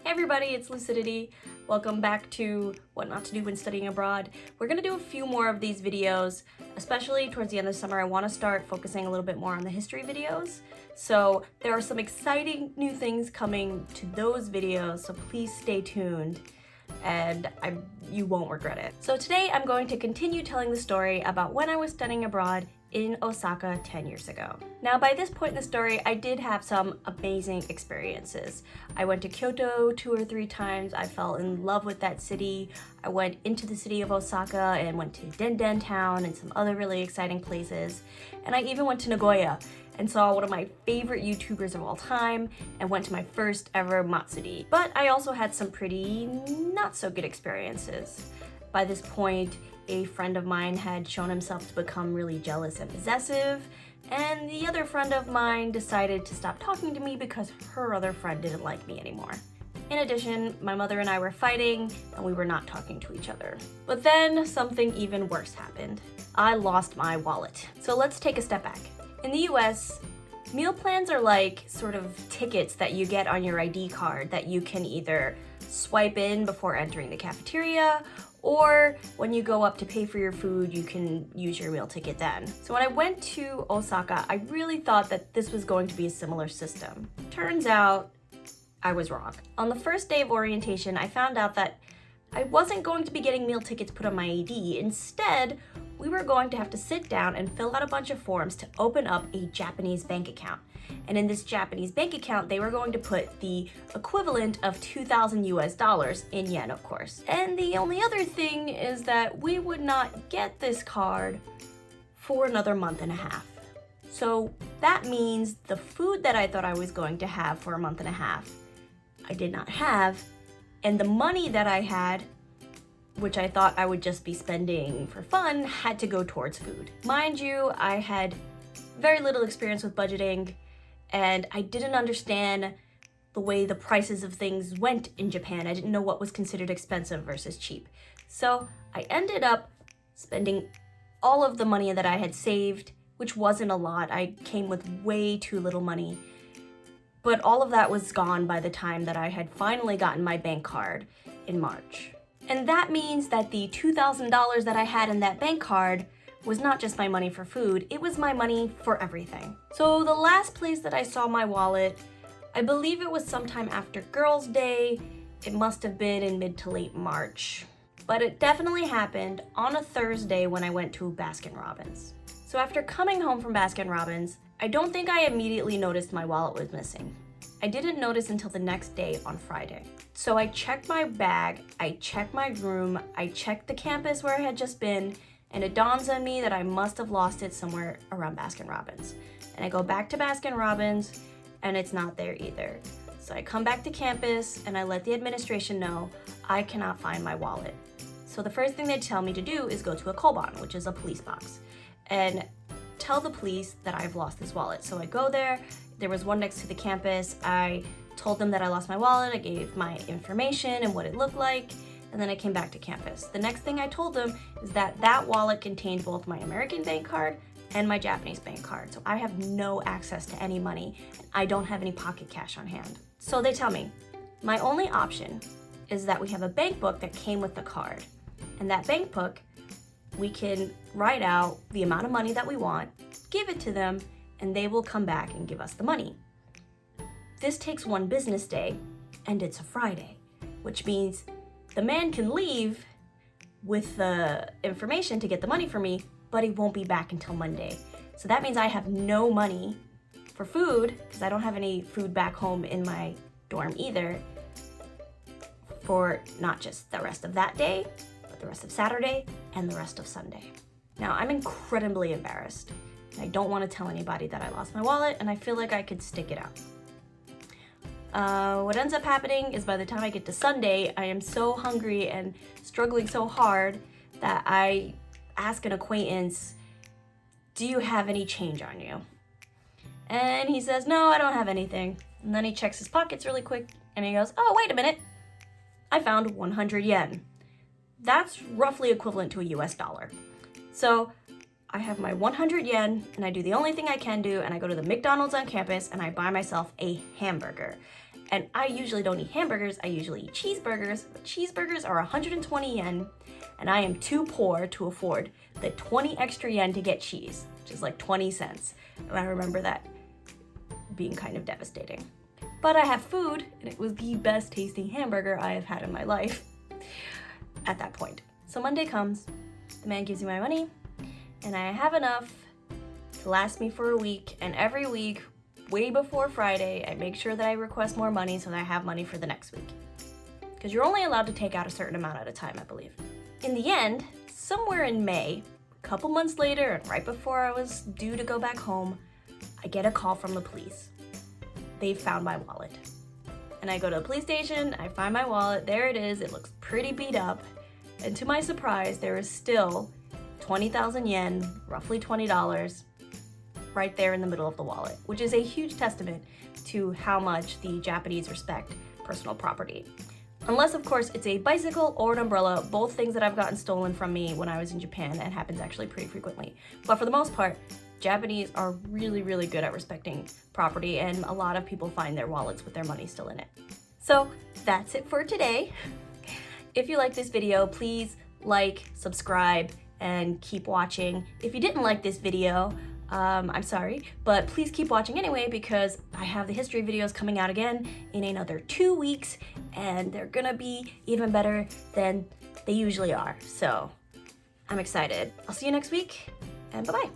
Hey everybody, it's Lucidity. Welcome back to What Not to Do When Studying Abroad. We're gonna do a few more of these videos, especially towards the end of the summer. I wanna start focusing a little bit more on the history videos. So there are some exciting new things coming to those videos, so please stay tuned and you won't regret it. So today I'm going to continue telling the story about when I was studying abroad in Osaka 10 years ago. Now, by this point in the story, I did have some amazing experiences. I went to Kyoto 2 or 3 times. I fell in love with that city. I went into the city of Osaka and went to Denden town and some other really exciting places. And I even went to Nagoya and saw one of my favorite YouTubers of all time and went to my first ever Matsuri. But I also had some pretty not so good experiences. By this point, a friend of mine had shown himself to become really jealous and possessive, and the other friend of mine decided to stop talking to me because her other friend didn't like me anymore. In addition, my mother and I were fighting, and we were not talking to each other. But then something even worse happened. I lost my wallet. So let's take a step back. In the US, meal plans are like sort of tickets that you get on your ID card that you can either swipe in before entering the cafeteria, or when you go up to pay for your food, you can use your meal ticket then. So when I went to Osaka, I really thought that this was going to be a similar system. Turns out, I was wrong. On the first day of orientation, I found out that I wasn't going to be getting meal tickets put on my ID. Instead, we were going to have to sit down and fill out a bunch of forms to open up a Japanese bank account. And in this Japanese bank account, they were going to put the equivalent of 2,000 US dollars, in yen of course. And the only other thing is that we would not get this card for another month and a half. So that means the food that I thought I was going to have for a month and a half, I did not have. And the money that I had, which I thought I would just be spending for fun, had to go towards food. Mind you, I had very little experience with budgeting, and I didn't understand the way the prices of things went in Japan. I didn't know what was considered expensive versus cheap. So I ended up spending all of the money that I had saved, which wasn't a lot. I came with way too little money. But all of that was gone by the time that I had finally gotten my bank card in March. And that means that the $2,000 that I had in that bank card was not just my money for food, it was my money for everything. So the last place that I saw my wallet, I believe it was sometime after Girls' Day. It must have been in mid to late March. But it definitely happened on a Thursday when I went to Baskin Robbins. So after coming home from Baskin Robbins, I don't think I immediately noticed my wallet was missing. I didn't notice until the next day on Friday. So I checked my bag, I checked my room, I checked the campus where I had just been, and it dawns on me that I must have lost it somewhere around Baskin Robbins. And I go back to Baskin Robbins, and it's not there either. So I come back to campus, and I let the administration know I cannot find my wallet. So the first thing they tell me to do is go to a koban, which is a police box, and tell the police that I've lost this wallet. So I go there. There was one next to the campus. I told them that I lost my wallet. I gave my information and what it looked like, and then I came back to campus. The next thing I told them is that that wallet contained both my American bank card and my Japanese bank card. So I have no access to any money, and I don't have any pocket cash on hand. So they tell me, my only option is that we have a bank book that came with the card. And that bank book, we can write out the amount of money that we want, give it to them, and they will come back and give us the money. This takes one business day, and it's a Friday, which means the man can leave with the information to get the money for me, but he won't be back until Monday. So that means I have no money for food, because I don't have any food back home in my dorm either, for not just the rest of that day, but the rest of Saturday and the rest of Sunday. Now, I'm incredibly embarrassed. I don't want to tell anybody that I lost my wallet, and I feel like I could stick it out. What ends up happening is by the time I get to Sunday, I am so hungry and struggling so hard that I ask an acquaintance, do you have any change on you? And he says, no, I don't have anything. And then he checks his pockets really quick, and he goes, oh, wait a minute. I found 100 yen. That's roughly equivalent to a US dollar. So I have my 100 yen, and I do the only thing I can do, and I go to the McDonald's on campus, and I buy myself a hamburger. And I usually don't eat hamburgers, I usually eat cheeseburgers, but cheeseburgers are 120 yen, and I am too poor to afford the 20 extra yen to get cheese, which is like 20 cents. And I remember that being kind of devastating. But I have food, and it was the best tasting hamburger I have had in my life at that point. So Monday comes, the man gives me my money, and I have enough to last me for a week, and every week, way before Friday, I make sure that I request more money so that I have money for the next week. Because you're only allowed to take out a certain amount at a time, I believe. In the end, somewhere in May, a couple months later, and right before I was due to go back home, I get a call from the police. They found my wallet. And I go to the police station, I find my wallet, there it is, it looks pretty beat up. And to my surprise, there is still 20,000 yen, roughly $20, right there in the middle of the wallet, which is a huge testament to how much the Japanese respect personal property. Unless, of course, it's a bicycle or an umbrella, both things that I've gotten stolen from me when I was in Japan, and happens actually pretty frequently. But for the most part, Japanese are really, really good at respecting property, and a lot of people find their wallets with their money still in it. So that's it for today. If you like this video, please like, subscribe, and keep watching. If you didn't like this video, I'm sorry, but please keep watching anyway, because I have the history videos coming out again in another 2 weeks, and they're gonna be even better than they usually are. So I'm excited. I'll see you next week, and bye-bye.